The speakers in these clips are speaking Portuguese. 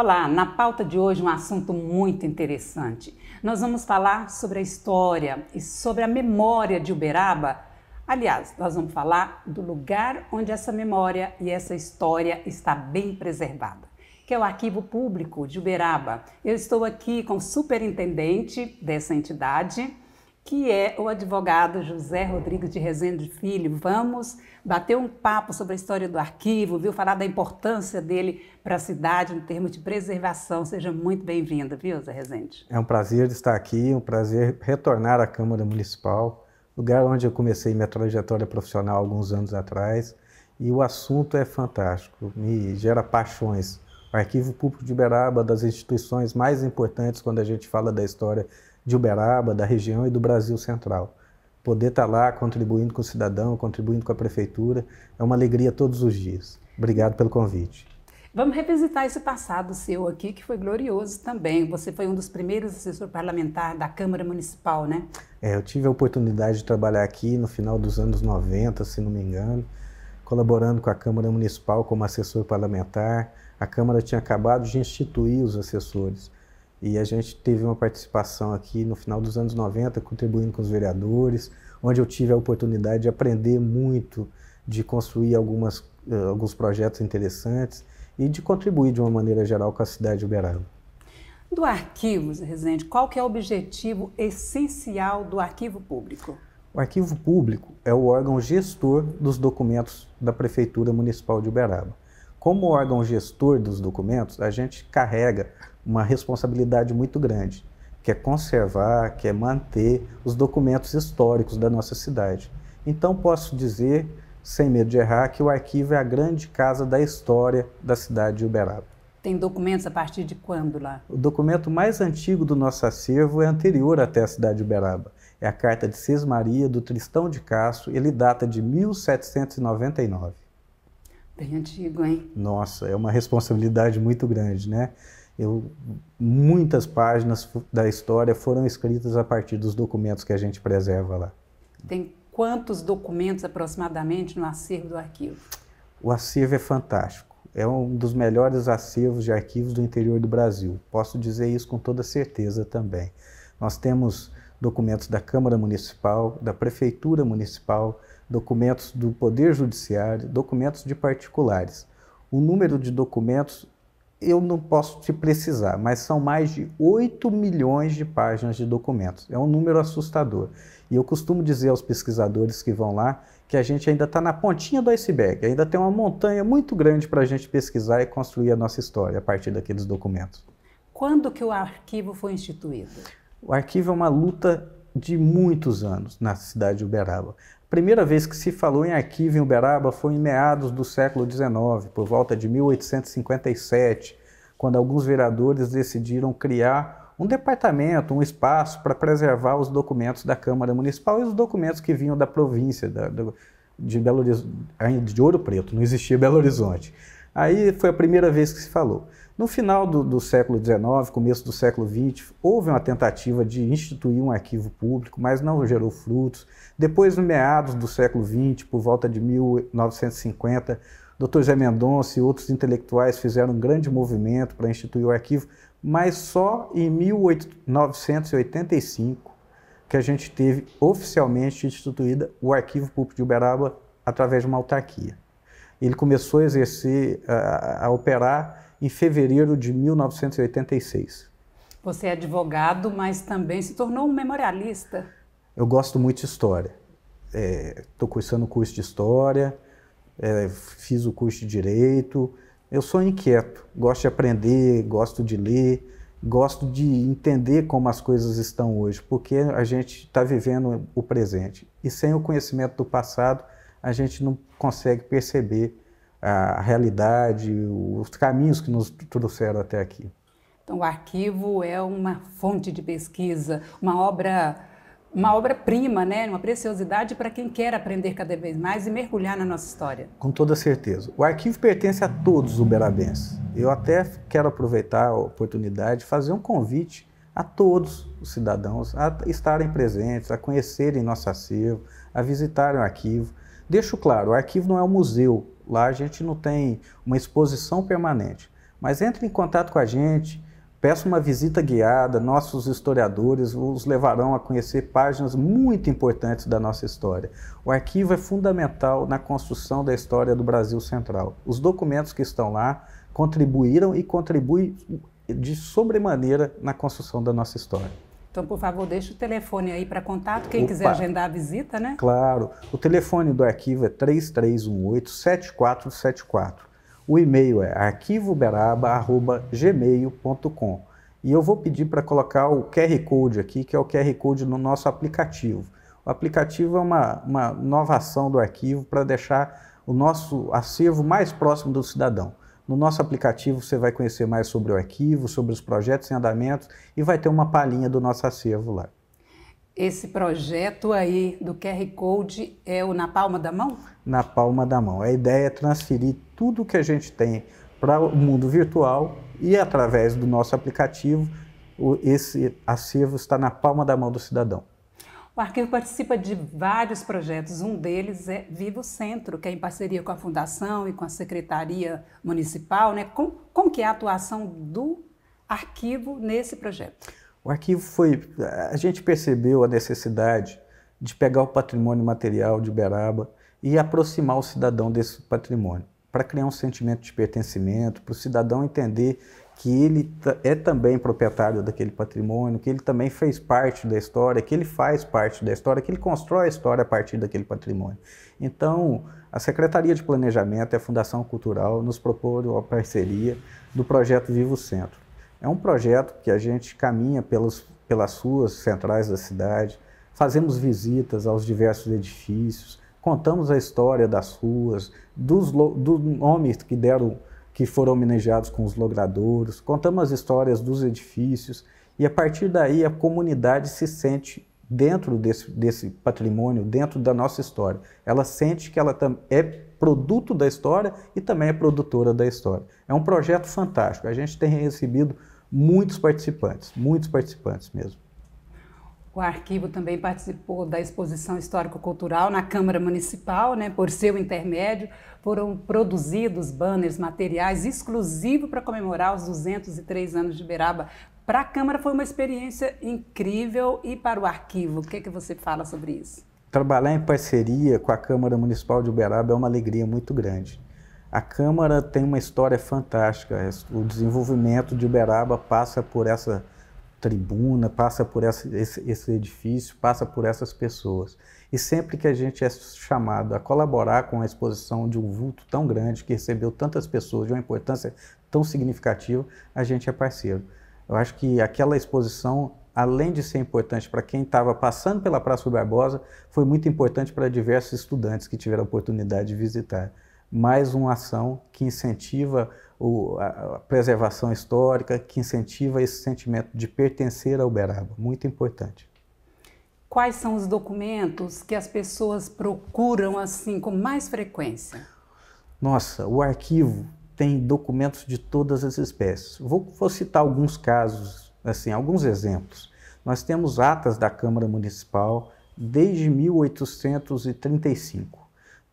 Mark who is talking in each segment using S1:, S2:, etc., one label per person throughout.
S1: Olá, na pauta de hoje um assunto muito interessante. Nós vamos falar sobre a história e sobre a memória de Uberaba. Aliás, nós vamos falar do lugar onde essa memória e essa história está bem preservada, que é o Arquivo Público de Uberaba. Eu estou aqui com o superintendente dessa entidade, que é o advogado José Rodrigues de Rezende Filho. Vamos bater um papo sobre a história do arquivo, falar da importância dele para a cidade em termos de preservação. Seja muito bem-vindo, viu, Zé Rezende?
S2: É um prazer estar aqui, um prazer retornar à Câmara Municipal, lugar onde eu comecei minha trajetória profissional alguns anos atrás, e o assunto é fantástico, me gera paixões. O Arquivo Público de Uberaba é uma das instituições mais importantes quando a gente fala da história de Uberaba, da região e do Brasil Central. Poder estar lá contribuindo com o cidadão, contribuindo com a prefeitura, é uma alegria todos os dias. Obrigado pelo convite.
S1: Vamos revisitar esse passado seu aqui, que foi glorioso também. Você foi um dos primeiros assessores parlamentares da Câmara Municipal, né?
S2: Eu tive a oportunidade de trabalhar aqui no final dos anos 90, se não me engano, colaborando com a Câmara Municipal como assessor parlamentar. A Câmara tinha acabado de instituir os assessores. E a gente teve uma participação aqui no final dos anos 90, contribuindo com os vereadores, onde eu tive a oportunidade de aprender muito, de construir alguns projetos interessantes e de contribuir de uma maneira geral com a cidade de Uberaba.
S1: Do arquivo, Zé Rezende, qual que é o objetivo essencial do arquivo público?
S2: O arquivo público é o órgão gestor dos documentos da Prefeitura Municipal de Uberaba. Como órgão gestor dos documentos, a gente carrega uma responsabilidade muito grande, que é conservar, que é manter os documentos históricos da nossa cidade. Então posso dizer, sem medo de errar, que o arquivo é a grande casa da história da cidade de Uberaba.
S1: Tem documentos a partir de quando lá?
S2: O documento mais antigo do nosso acervo é anterior até a cidade de Uberaba. É a Carta de Sesmaria, do Tristão de Castro, ele data de 1799.
S1: Bem antigo, hein?
S2: Nossa, é uma responsabilidade muito grande, né? Muitas páginas da história foram escritas a partir dos documentos que a gente preserva lá.
S1: Tem quantos documentos aproximadamente no acervo do arquivo?
S2: O acervo é fantástico. É um dos melhores acervos de arquivos do interior do Brasil. Posso dizer isso com toda certeza também. Nós temos documentos da Câmara Municipal, da Prefeitura Municipal, documentos do Poder Judiciário, documentos de particulares. O número de documentos eu não posso te precisar, mas são mais de 8 milhões de páginas de documentos. É um número assustador. E eu costumo dizer aos pesquisadores que vão lá que a gente ainda está na pontinha do iceberg, ainda tem uma montanha muito grande para a gente pesquisar e construir a nossa história a partir daqueles documentos.
S1: Quando que o arquivo foi instituído?
S2: O arquivo é uma luta de muitos anos na cidade de Uberaba. A primeira vez que se falou em arquivo em Uberaba foi em meados do século XIX, por volta de 1857, quando alguns vereadores decidiram criar um departamento, um espaço para preservar os documentos da Câmara Municipal e os documentos que vinham da província de Ouro Preto, não existia Belo Horizonte. Aí foi a primeira vez que se falou. No final do século XIX, começo do século XX, houve uma tentativa de instituir um arquivo público, mas não gerou frutos. Depois, no meados do século XX, por volta de 1950, Dr. Zé Mendonça e outros intelectuais fizeram um grande movimento para instituir o arquivo, mas só em 1985 que a gente teve oficialmente instituída o Arquivo Público de Uberaba através de uma autarquia. Ele começou a exercer, a operar em fevereiro de 1986.
S1: Você é advogado, mas também se tornou um memorialista.
S2: Eu gosto muito de história. Estou cursando o curso de História, fiz o curso de Direito. Eu sou inquieto, gosto de aprender, gosto de ler, gosto de entender como as coisas estão hoje, porque a gente está vivendo o presente. E sem o conhecimento do passado, a gente não consegue perceber a realidade, os caminhos que nos trouxeram até aqui.
S1: Então, o arquivo é uma fonte de pesquisa, uma obra-prima, né? Uma preciosidade para quem quer aprender cada vez mais e mergulhar na nossa história.
S2: Com toda certeza. O arquivo pertence a todos os uberabenses. Eu até quero aproveitar a oportunidade de fazer um convite a todos os cidadãos a estarem presentes, a conhecerem nosso acervo, a visitarem o arquivo. Deixo claro, o arquivo não é um museu. Lá a gente não tem uma exposição permanente, Mas entre em contato com a gente, peça uma visita guiada, nossos historiadores os levarão a conhecer páginas muito importantes da nossa história. O arquivo é fundamental na construção da história do Brasil Central. Os documentos que estão lá contribuíram e contribuem de sobremaneira na construção da nossa história.
S1: Então, por favor, deixa o telefone aí para contato, quem quiser agendar a visita, né?
S2: Claro. O telefone do arquivo é 3318-7474. O e-mail é arquivoberaba@gmail.com. E eu vou pedir para colocar o QR Code aqui, que é o QR Code no nosso aplicativo. O aplicativo é uma inovação do arquivo para deixar o nosso acervo mais próximo do cidadão. No nosso aplicativo você vai conhecer mais sobre o arquivo, sobre os projetos em andamento e vai ter uma palhinha do nosso acervo lá.
S1: Esse projeto aí do QR Code é o Na Palma da Mão?
S2: Na palma da mão. A ideia é transferir tudo que a gente tem para o mundo virtual e através do nosso aplicativo, esse acervo está na palma da mão do cidadão.
S1: O arquivo participa de vários projetos, um deles é Viva o Centro, que é em parceria com a Fundação e com a Secretaria Municipal, né? Como que é a atuação do arquivo nesse projeto?
S2: O arquivo a gente percebeu a necessidade de pegar o patrimônio material de Uberaba e aproximar o cidadão desse patrimônio, para criar um sentimento de pertencimento, para o cidadão entender que ele é também proprietário daquele patrimônio, que ele também fez parte da história, que ele faz parte da história, que ele constrói a história a partir daquele patrimônio. Então, a Secretaria de Planejamento e a Fundação Cultural nos proporam a parceria do projeto Viva o Centro. É um projeto que a gente caminha pelas ruas centrais da cidade, fazemos visitas aos diversos edifícios, contamos a história das ruas, dos nomes que foram homenageados com os logradouros, contamos as histórias dos edifícios e a partir daí a comunidade se sente dentro desse patrimônio, dentro da nossa história. Ela sente que ela é produto da história e também é produtora da história. É um projeto fantástico, a gente tem recebido muitos participantes mesmo.
S1: O arquivo também participou da exposição histórico-cultural na Câmara Municipal, né? Por seu intermédio, foram produzidos banners, materiais exclusivos para comemorar os 203 anos de Uberaba. Para a Câmara foi uma experiência incrível e para o arquivo, o que você fala sobre isso?
S2: Trabalhar em parceria com a Câmara Municipal de Uberaba é uma alegria muito grande. A Câmara tem uma história fantástica, o desenvolvimento de Uberaba passa por essa tribuna, passa por esse edifício, passa por essas pessoas. E sempre que a gente é chamado a colaborar com a exposição de um vulto tão grande, que recebeu tantas pessoas, de uma importância tão significativa, a gente é parceiro. Eu acho que aquela exposição, além de ser importante para quem estava passando pela Praça Rui Barbosa, foi muito importante para diversos estudantes que tiveram a oportunidade de visitar. Mais uma ação que incentiva a preservação histórica, que incentiva esse sentimento de pertencer a Uberaba, muito importante.
S1: Quais são os documentos que as pessoas procuram assim com mais frequência?
S2: Nossa, o arquivo tem documentos de todas as espécies. Vou citar alguns casos, assim, alguns exemplos. Nós temos atas da Câmara Municipal desde 1835.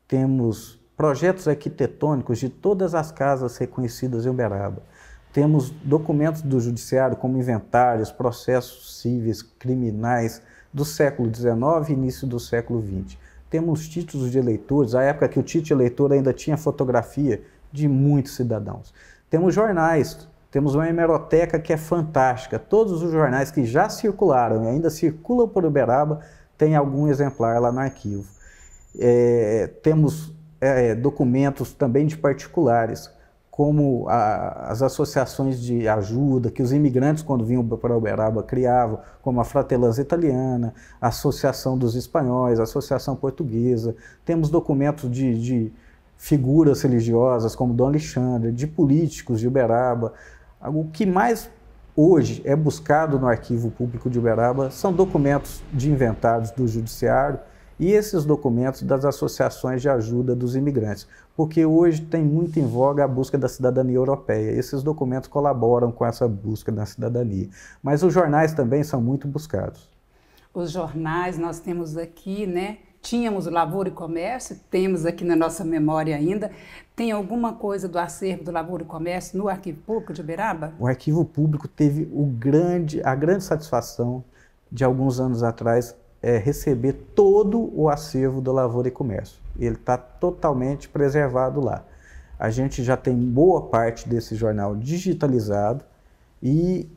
S2: Temos projetos arquitetônicos de todas as casas reconhecidas em Uberaba. Temos documentos do Judiciário, como inventários, processos cíveis, criminais, do século XIX e início do século XX. Temos títulos de eleitores, a época que o título de eleitor ainda tinha fotografia de muitos cidadãos. Temos jornais, temos uma hemeroteca que é fantástica. Todos os jornais que já circularam e ainda circulam por Uberaba tem algum exemplar lá no arquivo. Temos documentos também de particulares, como as associações de ajuda que os imigrantes, quando vinham para Uberaba, criavam, como a Fratellanza Italiana, a Associação dos Espanhóis, a Associação Portuguesa. Temos documentos de figuras religiosas, como Dom Alexandre, de políticos de Uberaba. O que mais hoje é buscado no Arquivo Público de Uberaba são documentos de inventários do Judiciário, e esses documentos das associações de ajuda dos imigrantes, porque hoje tem muito em voga a busca da cidadania europeia. Esses documentos colaboram com essa busca da cidadania. Mas os jornais também são muito buscados.
S1: Os jornais, nós temos aqui, né, tínhamos o Lavoura e Comércio, temos aqui na nossa memória ainda. Tem alguma coisa do acervo do Lavoura e Comércio no Arquivo Público de Uberaba?
S2: O Arquivo Público teve a grande satisfação de alguns anos atrás receber todo o acervo do Lavoura e Comércio. Ele está totalmente preservado lá. A gente já tem boa parte desse jornal digitalizado e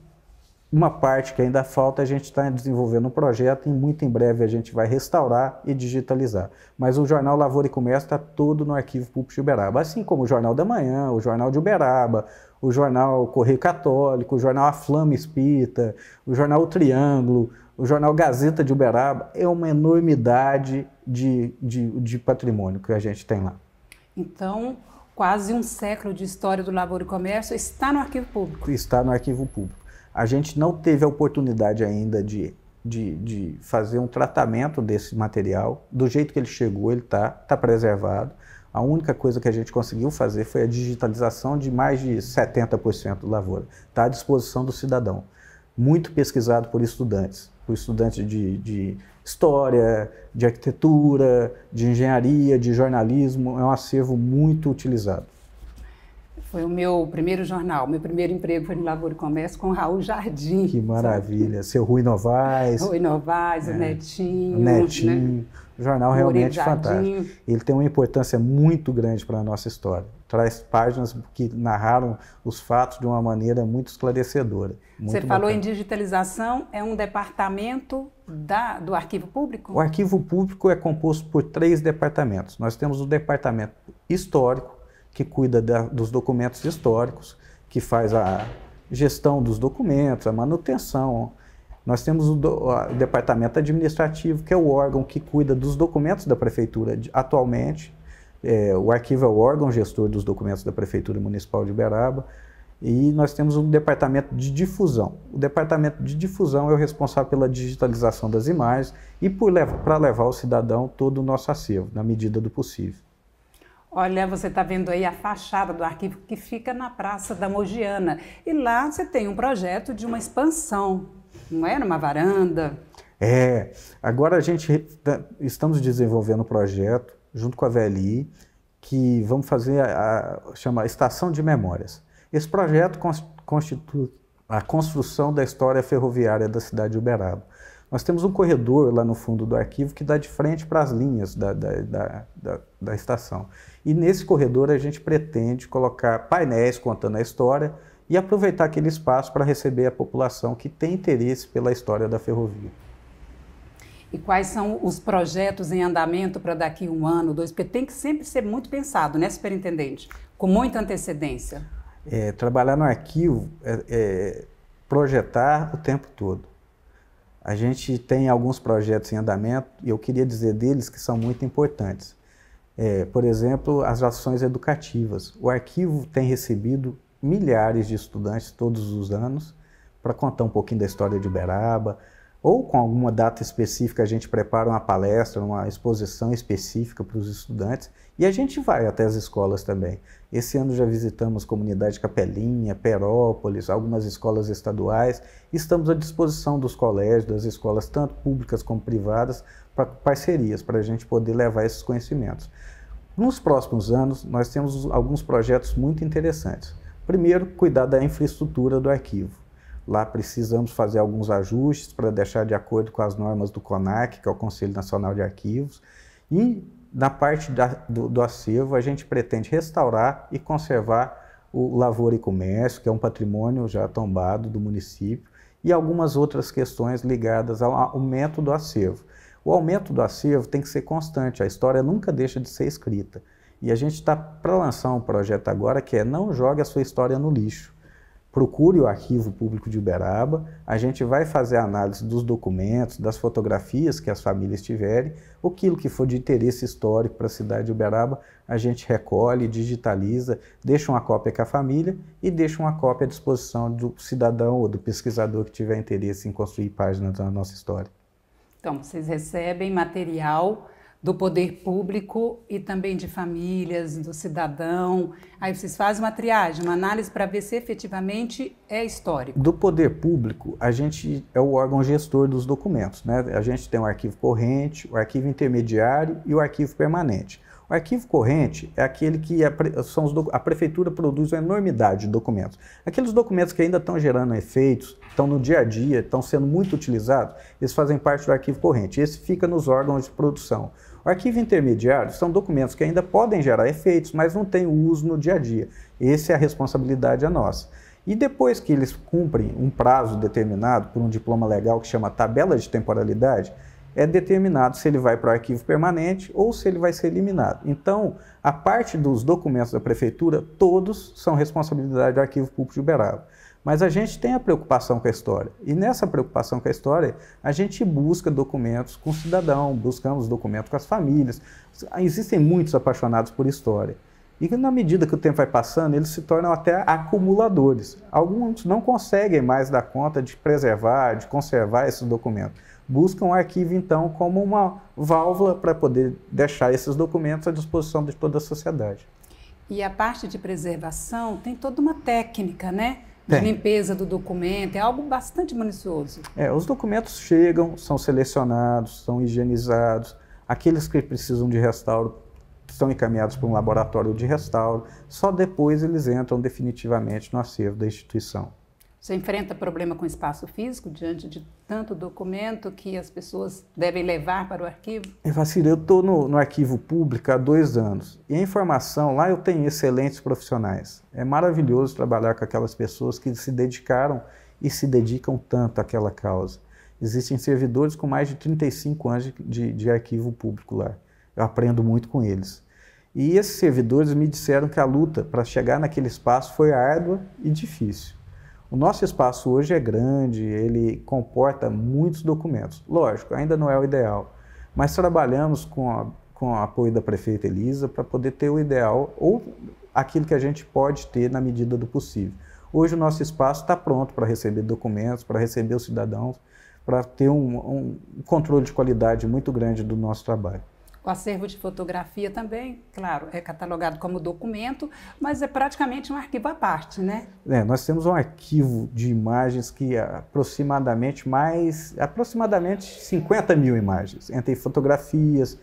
S2: uma parte que ainda falta, a gente está desenvolvendo um projeto e muito em breve a gente vai restaurar e digitalizar. Mas o jornal Lavoura e Comércio está todo no Arquivo Público de Uberaba, assim como o Jornal da Manhã, o Jornal de Uberaba, o Jornal Correio Católico, o Jornal A Flama Espírita, o Jornal O Triângulo, o Jornal Gazeta de Uberaba. É uma enormidade de patrimônio que a gente tem lá.
S1: Então, quase um século de história do Lavoura e Comércio está no Arquivo Público.
S2: Está no Arquivo Público. A gente não teve a oportunidade ainda de fazer um tratamento desse material. Do jeito que ele chegou, ele está preservado. A única coisa que a gente conseguiu fazer foi a digitalização de mais de 70% do Lavoura. Está à disposição do cidadão. Muito pesquisado por estudantes de história, de arquitetura, de engenharia, de jornalismo. É um acervo muito utilizado.
S1: Foi o meu primeiro jornal, meu primeiro emprego foi no Lavoura e Comércio com Raul Jardim.
S2: Que maravilha, seu Rui Novaes.
S1: Rui Novaes, o Netinho.
S2: O Netinho, né? O jornal realmente
S1: Jardim.
S2: Fantástico. Ele tem uma importância muito grande para a nossa história. Traz páginas que narraram os fatos de uma maneira muito esclarecedora.
S1: Você falou em digitalização, é um departamento do Arquivo Público?
S2: O Arquivo Público é composto por 3 departamentos. Nós temos o departamento histórico, que cuida dos documentos históricos, que faz a gestão dos documentos, a manutenção. Nós temos o departamento administrativo, que é o órgão que cuida dos documentos da prefeitura. Atualmente, o arquivo é o órgão gestor dos documentos da Prefeitura Municipal de Uberaba. E nós temos um departamento de difusão. O departamento de difusão é o responsável pela digitalização das imagens e para levar ao cidadão todo o nosso acervo, na medida do possível.
S1: Olha, você está vendo aí a fachada do arquivo que fica na Praça da Mogiana. E lá você tem um projeto de uma expansão, não é? Numa varanda.
S2: Agora estamos desenvolvendo um projeto, junto com a VLI, que vamos fazer chama Estação de Memórias. Esse projeto constitui a construção da história ferroviária da cidade de Uberaba. Nós temos um corredor lá no fundo do arquivo que dá de frente para as linhas da estação. E nesse corredor a gente pretende colocar painéis contando a história e aproveitar aquele espaço para receber a população que tem interesse pela história da ferrovia.
S1: E quais são os projetos em andamento para daqui 1 ano, 2? Porque tem que sempre ser muito pensado, né, superintendente? Com muita antecedência.
S2: Trabalhar no arquivo é projetar o tempo todo. A gente tem alguns projetos em andamento e eu queria dizer deles que são muito importantes. Por exemplo, as ações educativas. O arquivo tem recebido milhares de estudantes todos os anos para contar um pouquinho da história de Uberaba, ou com alguma data específica a gente prepara uma palestra, uma exposição específica para os estudantes e a gente vai até as escolas também. Esse ano já visitamos comunidade Capelinha, Perópolis, algumas escolas estaduais. Estamos à disposição dos colégios, das escolas, tanto públicas como privadas, para parcerias, para a gente poder levar esses conhecimentos. Nos próximos anos, nós temos alguns projetos muito interessantes. Primeiro, cuidar da infraestrutura do arquivo. Lá precisamos fazer alguns ajustes para deixar de acordo com as normas do CONAC, que é o Conselho Nacional de Arquivos. E na parte do acervo, a gente pretende restaurar e conservar o Lavoura e Comércio, que é um patrimônio já tombado do município, e algumas outras questões ligadas ao aumento do acervo. O aumento do acervo tem que ser constante, a história nunca deixa de ser escrita. E a gente está para lançar um projeto agora que é Não Jogue a Sua História no Lixo. Procure o Arquivo Público de Uberaba, a gente vai fazer a análise dos documentos, das fotografias que as famílias tiverem, aquilo que for de interesse histórico para a cidade de Uberaba, a gente recolhe, digitaliza, deixa uma cópia com a família e deixa uma cópia à disposição do cidadão ou do pesquisador que tiver interesse em construir páginas da nossa história.
S1: Então, vocês recebem material do poder público e também de famílias, do cidadão. Aí vocês fazem uma triagem, uma análise para ver se efetivamente é histórico.
S2: Do poder público, a gente é o órgão gestor dos documentos, né? A gente tem o arquivo corrente, o arquivo intermediário e o arquivo permanente. O arquivo corrente é aquele que a prefeitura produz uma enormidade de documentos. Aqueles documentos que ainda estão gerando efeitos, estão no dia a dia, estão sendo muito utilizados, eles fazem parte do arquivo corrente. Esse fica nos órgãos de produção. O arquivo intermediário são documentos que ainda podem gerar efeitos, mas não têm uso no dia a dia. Essa é a responsabilidade nossa. E depois que eles cumprem um prazo determinado por um diploma legal que chama tabela de temporalidade, é determinado se ele vai para o arquivo permanente ou se ele vai ser eliminado. Então, a parte dos documentos da prefeitura, todos são responsabilidade do Arquivo Público de Uberaba. Mas a gente tem a preocupação com a história. E nessa preocupação com a história, a gente busca documentos com o cidadão, buscamos documentos com as famílias. Existem muitos apaixonados por história. E na medida que o tempo vai passando, eles se tornam até acumuladores. Alguns não conseguem mais dar conta de preservar, de conservar esses documentos. Buscam o arquivo, então, como uma válvula para poder deixar esses documentos à disposição de toda a sociedade.
S1: E a parte de preservação tem toda uma técnica, né? De limpeza do documento, é algo bastante minucioso.
S2: Os documentos chegam, são selecionados, são higienizados. Aqueles que precisam de restauro são encaminhados para um laboratório de restauro. Só depois eles entram definitivamente no acervo da instituição.
S1: Você enfrenta problema com espaço físico diante de tanto documento que as pessoas devem levar para o arquivo?
S2: Vacira, eu estou no arquivo público há 2 anos e a informação lá eu tenho excelentes profissionais. É maravilhoso trabalhar com aquelas pessoas que se dedicaram e se dedicam tanto àquela causa. Existem servidores com mais de 35 anos de arquivo público lá. Eu aprendo muito com eles. E esses servidores me disseram que a luta para chegar naquele espaço foi árdua e difícil. O nosso espaço hoje é grande, ele comporta muitos documentos. Lógico, ainda não é o ideal, mas trabalhamos com o apoio da prefeita Elisa para poder ter o ideal ou aquilo que a gente pode ter na medida do possível. Hoje o nosso espaço está pronto para receber documentos, para receber os cidadãos, para ter um controle de qualidade muito grande do nosso trabalho.
S1: O acervo de fotografia também, claro, é catalogado como documento, mas é praticamente um arquivo à parte, né?
S2: Nós temos um arquivo de imagens que aproximadamente 50 mil imagens, entre fotografias,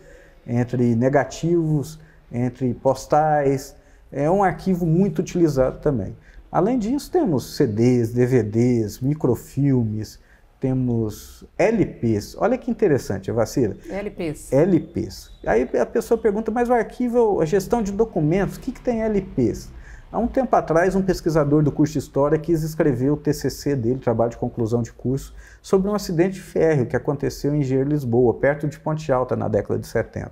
S2: entre negativos, entre postais. É um arquivo muito utilizado também. Além disso, temos CDs, DVDs, microfilmes, temos LPs. Olha que interessante, Vacira.
S1: LPs.
S2: LPs. Aí a pessoa pergunta, mas o arquivo, a gestão de documentos, o que tem LPs? Há um tempo atrás, um pesquisador do curso de História quis escrever o TCC dele, trabalho de conclusão de curso, sobre um acidente férreo que aconteceu em Engenheiro, Lisboa, perto de Ponte Alta, na década de 70.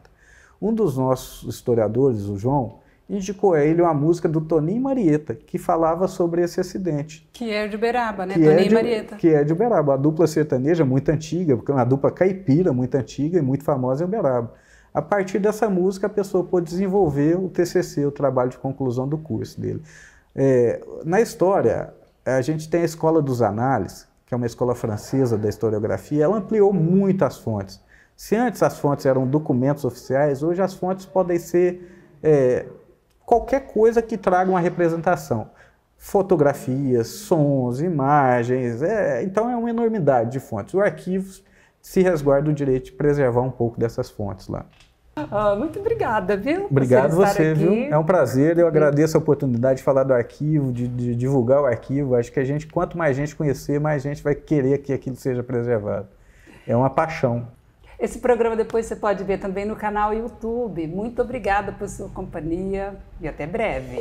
S2: Um dos nossos historiadores, o João, indicou a ele uma música do Toninho e Marieta, que falava sobre esse acidente.
S1: Que é de Uberaba, né? Toninho e Marieta.
S2: Que é de Uberaba, a dupla sertaneja muito antiga, porque é uma dupla caipira muito antiga e muito famosa em Uberaba. A partir dessa música, a pessoa pôde desenvolver o TCC, o trabalho de conclusão do curso dele. Na história, a gente tem a Escola dos Análises, que é uma escola francesa da historiografia, ela ampliou muito as fontes. Se antes as fontes eram documentos oficiais, hoje as fontes podem ser qualquer coisa que traga uma representação. Fotografias, sons, imagens, então é uma enormidade de fontes. O arquivo se resguarda o direito de preservar um pouco dessas fontes lá.
S1: Muito obrigada, viu?
S2: Obrigado você, viu? É um prazer, eu agradeço a oportunidade de falar do arquivo, de divulgar o arquivo. Acho que quanto mais gente conhecer, mais gente vai querer que aquilo seja preservado. É uma paixão.
S1: Esse programa depois você pode ver também no canal YouTube. Muito obrigada por sua companhia e até breve.